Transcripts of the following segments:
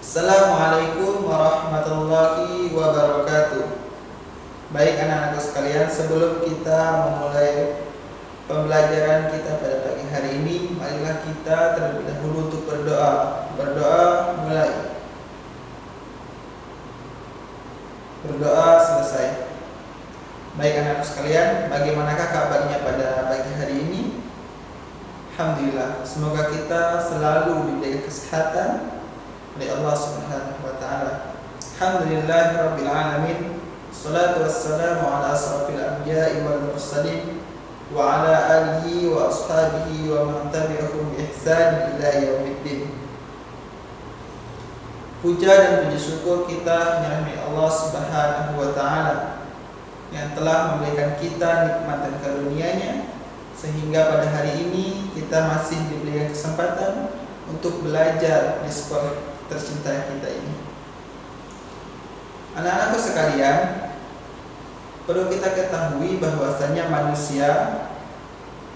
Assalamualaikum warahmatullahi wabarakatuh. Baik anak-anakku sekalian, sebelum kita memulai pembelajaran kita pada pagi hari ini, marilah kita terlebih dahulu untuk berdoa. Berdoa mulai. Berdoa selesai. Baik anak-anakku sekalian, bagaimanakah kabarnya pada pagi hari ini? Alhamdulillah, semoga kita selalu diberi kesehatan oleh Allah Subhanahu wa taala. Alhamdulillahirabbil alamin. Shalatu wassalamu ala asrafil anbiya'i wal mursalin wa ala alihi wa ashabihi wa man tabi'ahum bi ihsan ila yaumiddin. Puja dan puji syukur kita hanya milik Allah Subhanahu wa taala yang telah memberikan kita nikmat dan karunia-Nya sehingga pada hari ini kita masih diberikan kesempatan untuk belajar di sekolah tercinta kita ini. Anak-anakku sekalian, perlu kita ketahui bahwasanya manusia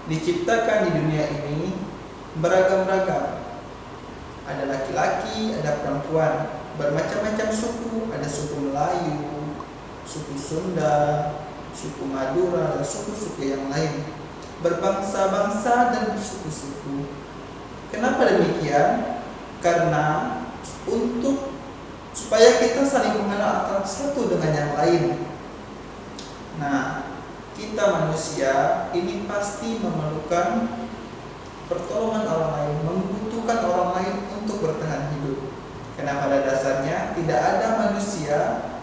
diciptakan di dunia ini beragam-ragam. Ada laki-laki, ada perempuan, bermacam-macam suku. Ada suku Melayu, suku Sunda, suku Madura, dan suku-suku yang lain. Berbangsa-bangsa dan bersuku-suku. Kenapa demikian? Karena supaya kita saling mengenal antara satu dengan yang lain. Nah, kita manusia ini pasti memerlukan pertolongan orang lain, membutuhkan orang lain untuk bertahan hidup. Karena pada dasarnya tidak ada manusia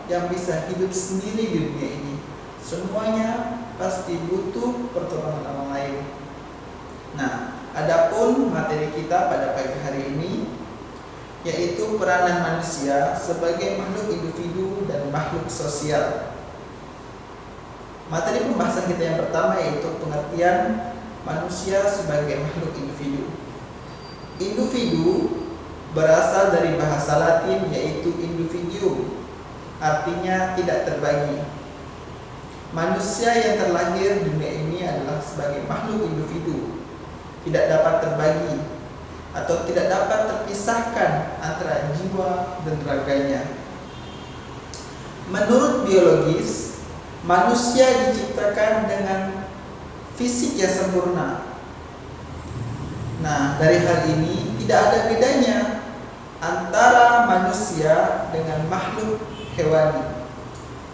yang bisa hidup sendiri di dunia ini. Semuanya pasti butuh pertolongan orang lain. Nah, adapun materi kita pada pagi hari ini yaitu peranan manusia sebagai makhluk individu dan makhluk sosial. Materi pembahasan kita yang pertama yaitu pengertian manusia sebagai makhluk individu. Individu berasal dari bahasa Latin yaitu individuum, artinya tidak terbagi. Manusia yang terlahir di dunia ini adalah sebagai makhluk individu, tidak dapat terbagi atau tidak dapat terpisahkan antara jiwa dan raganya. Menurut biologis, manusia diciptakan dengan fisik yang sempurna. Nah, dari hal ini tidak ada bedanya antara manusia dengan makhluk hewani.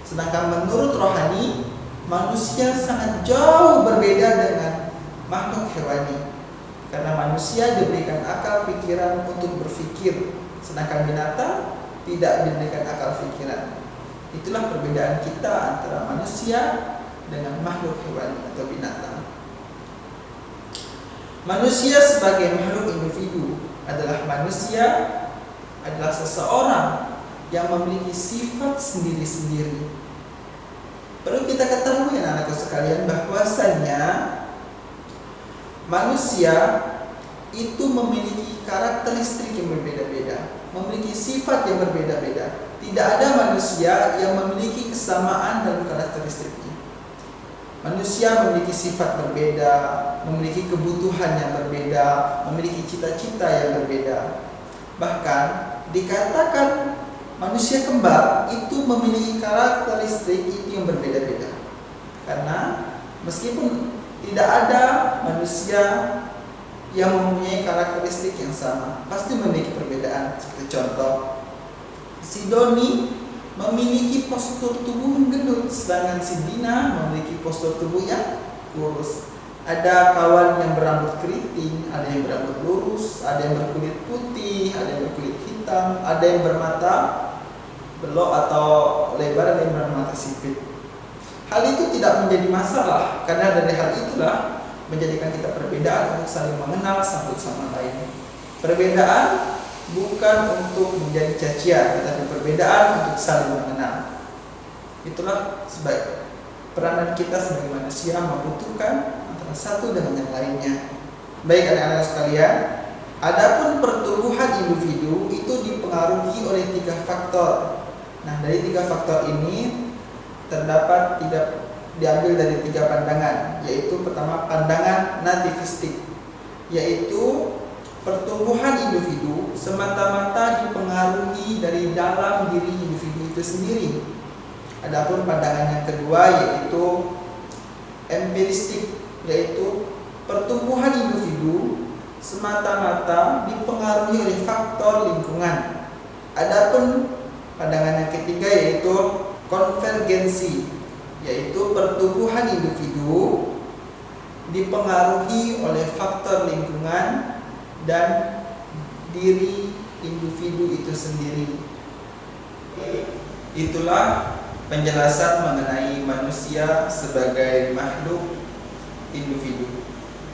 Sedangkan menurut rohani, manusia sangat jauh berbeda dengan makhluk hewani. Karena manusia diberikan akal pikiran untuk berpikir, sedangkan binatang tidak diberikan akal pikiran. Itulah perbedaan kita antara manusia dengan makhluk hewani atau binatang. Manusia sebagai makhluk individu adalah seseorang yang memiliki sifat sendiri-sendiri. Perlu kita ketahui anak-anakku sekalian bahwasannya manusia itu memiliki karakteristik yang berbeda-beda, memiliki sifat yang berbeda-beda. Tidak ada manusia yang memiliki kesamaan dalam karakteristiknya. Manusia memiliki sifat berbeda, memiliki kebutuhan yang berbeda, memiliki cita-cita yang berbeda. Bahkan dikatakan manusia kembar itu memiliki karakteristik itu yang berbeda-beda. Karena meskipun tidak ada manusia yang mempunyai karakteristik yang sama, pasti memiliki perbedaan. Seperti contoh, si Doni memiliki postur tubuh gendut, sedangkan si Dina memiliki postur tubuh yang lurus. Ada kawan yang berambut keriting, ada yang berambut lurus, ada yang berkulit putih, ada yang berkulit hitam, ada yang bermata belok atau lebar, ada yang bermata sipit. Hal itu tidak menjadi masalah, karena dari hal itulah menjadikan kita perbedaan untuk saling mengenal satu sama lain. Perbedaan bukan untuk menjadi cacian, tetapi perbedaan untuk saling mengenal. Itulah sebab peranan kita sebagai manusia membutuhkan antara satu dengan yang lainnya. Baik anak-anak sekalian, adapun pertumbuhan individu itu dipengaruhi oleh 3 faktor. Nah, dari 3 faktor ini terdapat diambil dari 3 pandangan, yaitu pertama pandangan nativistik, yaitu pertumbuhan individu semata-mata dipengaruhi dari dalam diri individu itu sendiri. Adapun pandangan yang kedua yaitu empiristik, yaitu pertumbuhan individu semata-mata dipengaruhi oleh faktor lingkungan. Adapun pandangan yang ketiga yaitu konvergensi, yaitu pertumbuhan individu dipengaruhi oleh faktor lingkungan dan diri individu itu sendiri. Itulah penjelasan mengenai manusia sebagai makhluk individu.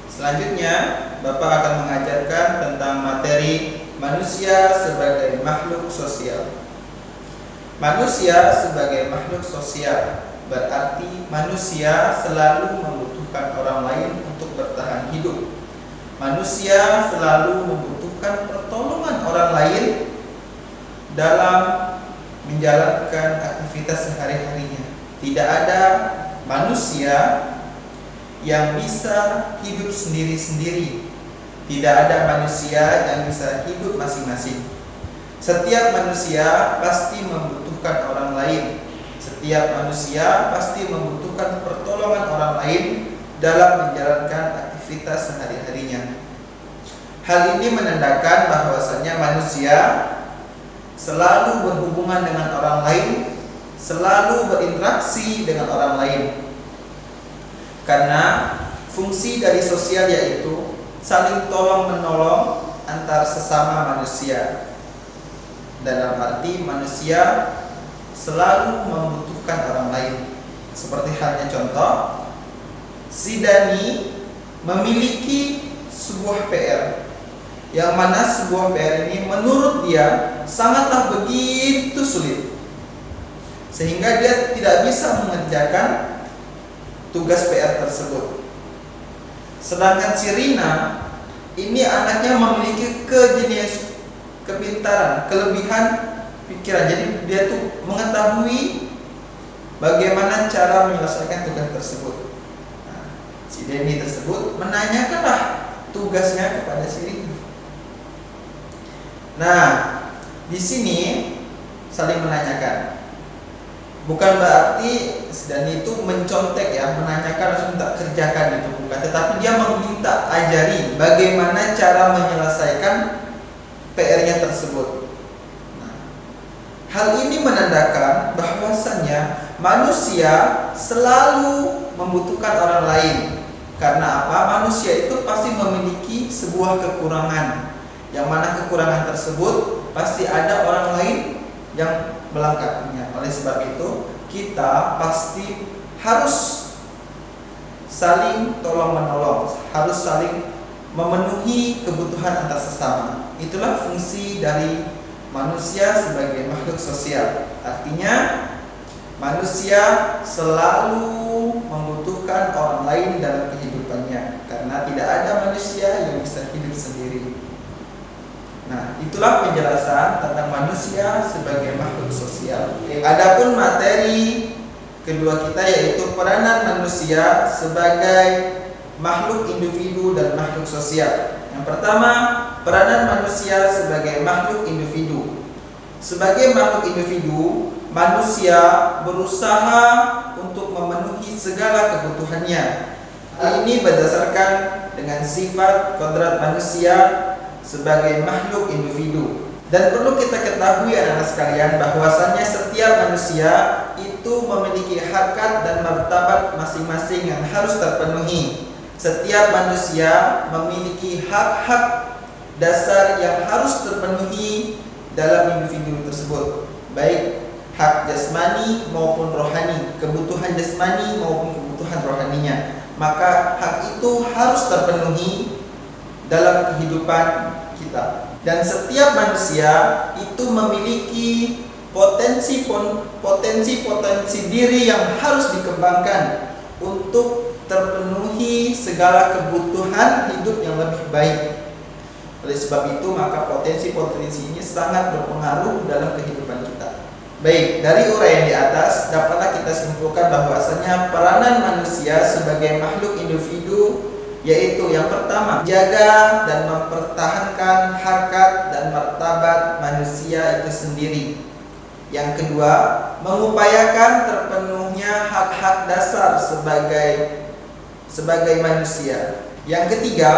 Selanjutnya, Bapak akan mengajarkan tentang materi manusia sebagai makhluk sosial. Manusia sebagai makhluk sosial berarti manusia selalu membutuhkan orang lain untuk bertahan hidup. Manusia selalu membutuhkan pertolongan orang lain dalam menjalankan aktivitas sehari-harinya. Tidak ada manusia yang bisa hidup sendiri-sendiri. Tidak ada manusia yang bisa hidup masing-masing. Setiap manusia pasti membutuhkan orang lain. Setiap manusia pasti membutuhkan pertolongan orang lain dalam menjalankan aktivitas sehari-harinya. Hal ini menandakan bahwasannya manusia selalu berhubungan dengan orang lain, selalu berinteraksi dengan orang lain. Karena fungsi dari sosial yaitu saling tolong-menolong antar sesama manusia. Dalam arti manusia selalu membutuhkan orang lain. Seperti halnya contoh, si Dani memiliki sebuah PR, yang mana sebuah PR ini menurut dia sangatlah begitu sulit, sehingga dia tidak bisa mengerjakan tugas PR tersebut. Sedangkan si Rina ini anaknya memiliki kepintaran, kelebihan pikiran. Jadi dia tuh mengetahui bagaimana cara menyelesaikan tugas tersebut. Nah, si Denny tersebut menanyakanlah tugasnya kepada si Rina. Nah, di sini saling menanyakan. Bukan berarti Dani itu mencontek ya, menanyakan langsung tak kerjakan itu bukan, tetapi dia meminta ajari bagaimana cara menyelesaikan PR-nya tersebut. Nah, hal ini menandakan bahwasannya manusia selalu membutuhkan orang lain. Karena apa? Manusia itu pasti memiliki sebuah kekurangan, yang mana kekurangan tersebut pasti ada orang lain yang melengkapinya. Oleh sebab itu, kita pasti harus saling tolong-menolong, harus saling memenuhi kebutuhan antar sesama. Itulah fungsi dari manusia sebagai makhluk sosial. Artinya, manusia selalu membutuhkan orang lain dalam kehidupannya, karena tidak ada manusia yang bisa hidup sendiri. Nah, itulah penjelasan tentang manusia sebagai makhluk sosial. Adapun materi kedua kita yaitu peranan manusia sebagai makhluk individu dan makhluk sosial. Yang pertama, peranan manusia sebagai makhluk individu. Sebagai makhluk individu, manusia berusaha untuk memenuhi segala kebutuhannya. Hal ini berdasarkan dengan sifat kodrat manusia sebagai makhluk individu. Dan perlu kita ketahui anak-anak sekalian bahwasannya setiap manusia itu memiliki harkat dan martabat masing-masing yang harus terpenuhi. Setiap manusia memiliki hak-hak dasar yang harus terpenuhi dalam individu tersebut, baik hak jasmani maupun rohani, kebutuhan jasmani maupun kebutuhan rohaninya. Maka hak itu harus terpenuhi dalam kehidupan kita. Dan setiap manusia itu memiliki potensi diri yang harus dikembangkan untuk terpenuhi segala kebutuhan hidup yang lebih baik. Oleh sebab itu, maka potensi-potensi ini sangat berpengaruh dalam kehidupan kita. Baik, dari uraian di atas dapatlah kita simpulkan bahwasanya peranan manusia sebagai makhluk individu yaitu yang pertama, jaga dan mempertahankan harkat dan martabat manusia itu sendiri. Yang kedua, mengupayakan terpenuhnya hak-hak dasar sebagai manusia. Yang ketiga,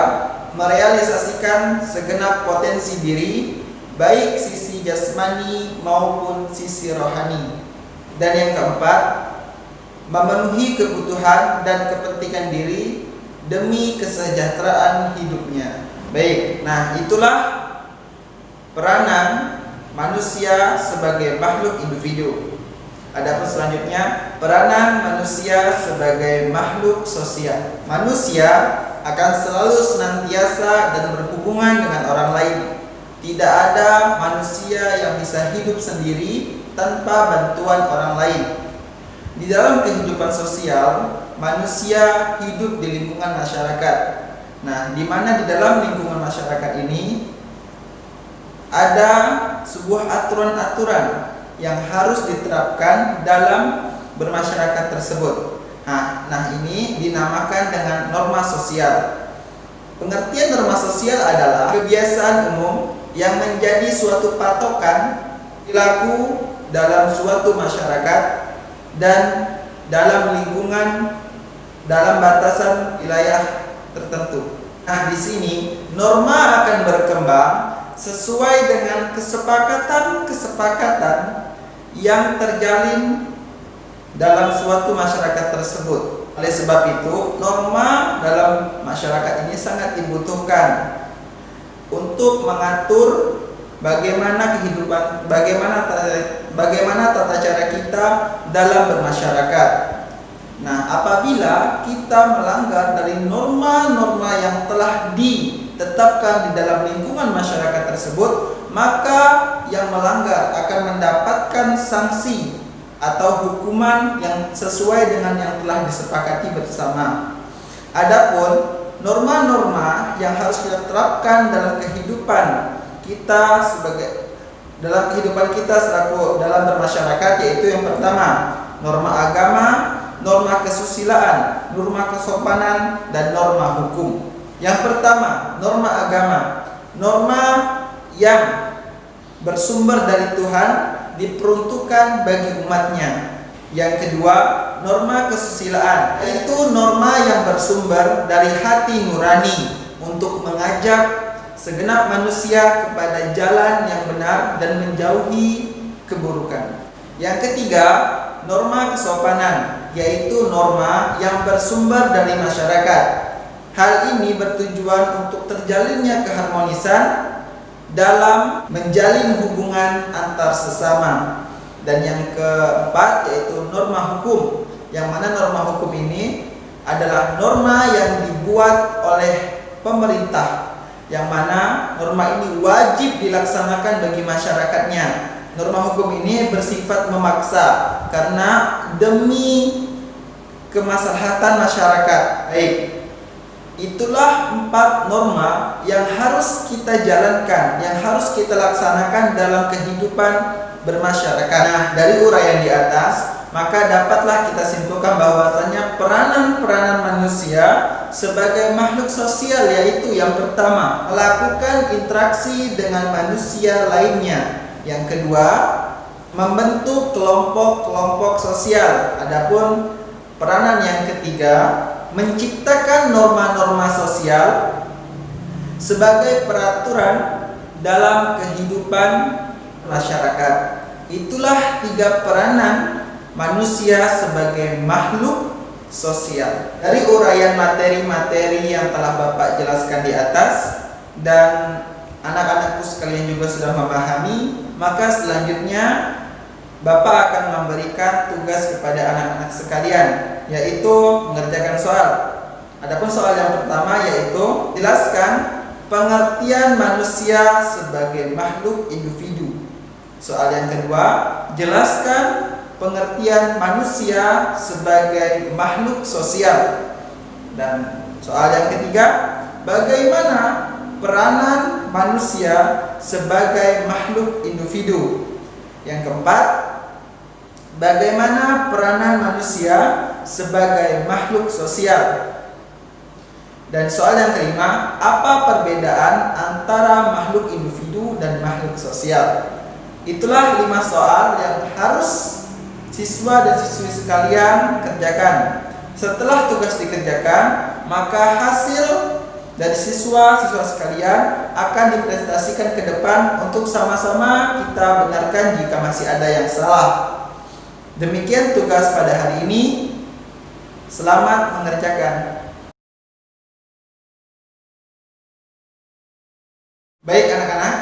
merealisasikan segenap potensi diri, baik sisi jasmani maupun sisi rohani. Dan yang keempat, memenuhi kebutuhan dan kepentingan diri demi kesejahteraan hidupnya. Baik, nah itulah peranan manusia sebagai makhluk individu. Adapun selanjutnya, peranan manusia sebagai makhluk sosial. Manusia akan selalu senantiasa dan berhubungan dengan orang lain. Tidak ada manusia yang bisa hidup sendiri tanpa bantuan orang lain. Di dalam kehidupan sosial, manusia hidup di lingkungan masyarakat. Nah, di mana di dalam lingkungan masyarakat ini ada sebuah aturan-aturan yang harus diterapkan dalam bermasyarakat tersebut. Nah, ini dinamakan dengan norma sosial. Pengertian norma sosial adalah kebiasaan umum yang menjadi suatu patokan perilaku dalam suatu masyarakat dan dalam lingkungan dalam batasan wilayah tertentu. Nah, di sini norma akan berkembang sesuai dengan kesepakatan yang terjalin dalam suatu masyarakat tersebut. Oleh sebab itu, norma dalam masyarakat ini sangat dibutuhkan untuk mengatur bagaimana kehidupan, bagaimana tata cara kita dalam bermasyarakat. Nah, apabila kita melanggar dari norma-norma yang telah ditetapkan di dalam lingkungan masyarakat tersebut, maka yang melanggar akan mendapatkan sanksi atau hukuman yang sesuai dengan yang telah disepakati bersama. Adapun norma-norma yang harus kita terapkan dalam kehidupan kita selaku dalam bermasyarakat, yaitu yang pertama, norma agama, norma kesusilaan, norma kesopanan, dan norma hukum. Yang pertama, norma agama, norma yang bersumber dari Tuhan diperuntukkan bagi umatnya. Yang kedua, norma kesusilaan, yaitu norma yang bersumber dari hati nurani untuk mengajak segenap manusia kepada jalan yang benar dan menjauhi keburukan. Yang ketiga, norma kesopanan, yaitu norma yang bersumber dari masyarakat. Hal ini bertujuan untuk terjalinnya keharmonisan dalam menjalin hubungan antar sesama. Dan yang keempat, yaitu norma hukum, yang mana norma hukum ini adalah norma yang dibuat oleh pemerintah, yang mana norma ini wajib dilaksanakan bagi masyarakatnya. Norma hukum ini bersifat memaksa karena demi kemaslahatan masyarakat. Baik, itulah 4 norma yang harus kita jalankan, yang harus kita laksanakan dalam kehidupan bermasyarakat. Nah, dari uraian di atas, maka dapatlah kita simpulkan bahwasanya peranan-peranan manusia sebagai makhluk sosial, yaitu yang pertama, melakukan interaksi dengan manusia lainnya. Yang kedua, membentuk kelompok-kelompok sosial. Adapun peranan yang ketiga, menciptakan norma-norma sosial sebagai peraturan dalam kehidupan masyarakat. Itulah 3 peranan manusia sebagai makhluk sosial. Dari uraian materi-materi yang telah Bapak jelaskan di atas dan anak-anakku sekalian juga sudah memahami, maka selanjutnya Bapak akan memberikan tugas kepada anak-anak sekalian, yaitu mengerjakan soal. Adapun soal yang pertama yaitu jelaskan pengertian manusia sebagai makhluk individu. Soal yang kedua, jelaskan pengertian manusia sebagai makhluk sosial. Dan soal yang ketiga, bagaimana peranan manusia sebagai makhluk individu. Yang keempat, bagaimana peranan manusia sebagai makhluk sosial. Dan soal yang kelima, apa perbedaan antara makhluk individu dan makhluk sosial? Itulah 5 soal yang harus siswa dan siswi sekalian kerjakan. Setelah tugas dikerjakan, maka hasil dari siswa-siswa sekalian akan dipresentasikan ke depan untuk sama-sama kita benarkan jika masih ada yang salah. Demikian tugas pada hari ini. Selamat mengerjakan. Baik anak-anak,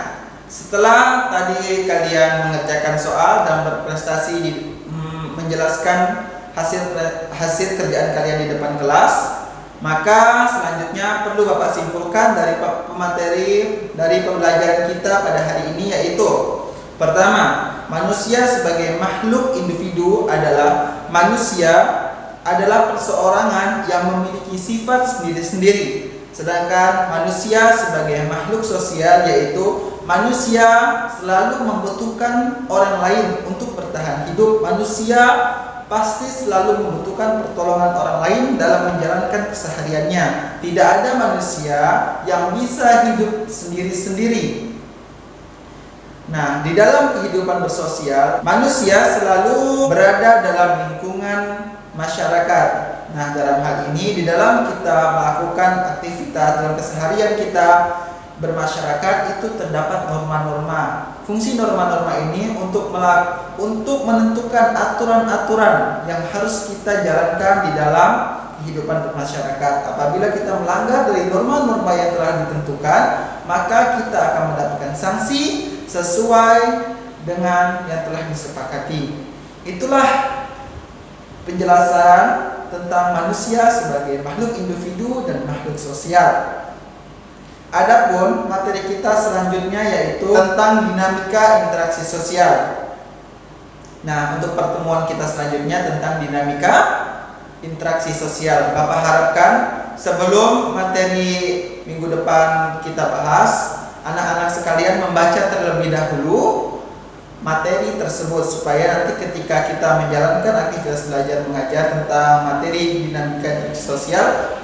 setelah tadi kalian mengerjakan soal dan berprestasi menjelaskan hasil kerjaan kalian di depan kelas, maka selanjutnya perlu Bapak simpulkan dari pemateri dari pembelajaran kita pada hari ini, yaitu pertama, manusia sebagai makhluk individu adalah perseorangan yang memiliki sifat sendiri-sendiri. Sedangkan manusia sebagai makhluk sosial yaitu manusia selalu membutuhkan orang lain untuk bertahan hidup. Manusia pasti selalu membutuhkan pertolongan orang lain dalam menjalankan kesehariannya. Tidak ada manusia yang bisa hidup sendiri-sendiri. Nah, di dalam kehidupan bersosial, manusia selalu berada dalam lingkungan masyarakat. Nah, dalam hal ini di dalam kita melakukan aktivitas dalam keseharian kita bermasyarakat itu terdapat norma-norma. Fungsi norma-norma ini untuk menentukan aturan-aturan yang harus kita jalankan di dalam kehidupan bermasyarakat. Apabila kita melanggar dari norma-norma yang telah ditentukan, maka kita akan mendapatkan sanksi sesuai dengan yang telah disepakati. Itulah penjelasan tentang manusia sebagai makhluk individu dan makhluk sosial. Adapun materi kita selanjutnya yaitu tentang dinamika interaksi sosial. Nah, untuk pertemuan kita selanjutnya tentang dinamika interaksi sosial, Bapak harapkan sebelum materi minggu depan kita bahas, anak-anak sekalian membaca terlebih dahulu materi tersebut supaya nanti ketika kita menjalankan aktivitas belajar mengajar tentang materi dinamika interaksi sosial,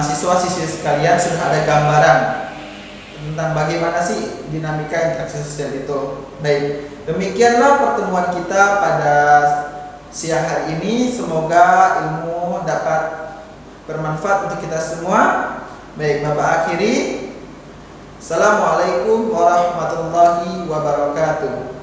siswa-siswi sekalian sudah ada gambaran tentang bagaimana sih dinamika interaksi sosial itu. Baik, demikianlah pertemuan kita pada siang hari ini. Semoga ilmu dapat bermanfaat untuk kita semua. Baik, Bapak akhiri. Assalamualaikum warahmatullahi wabarakatuh.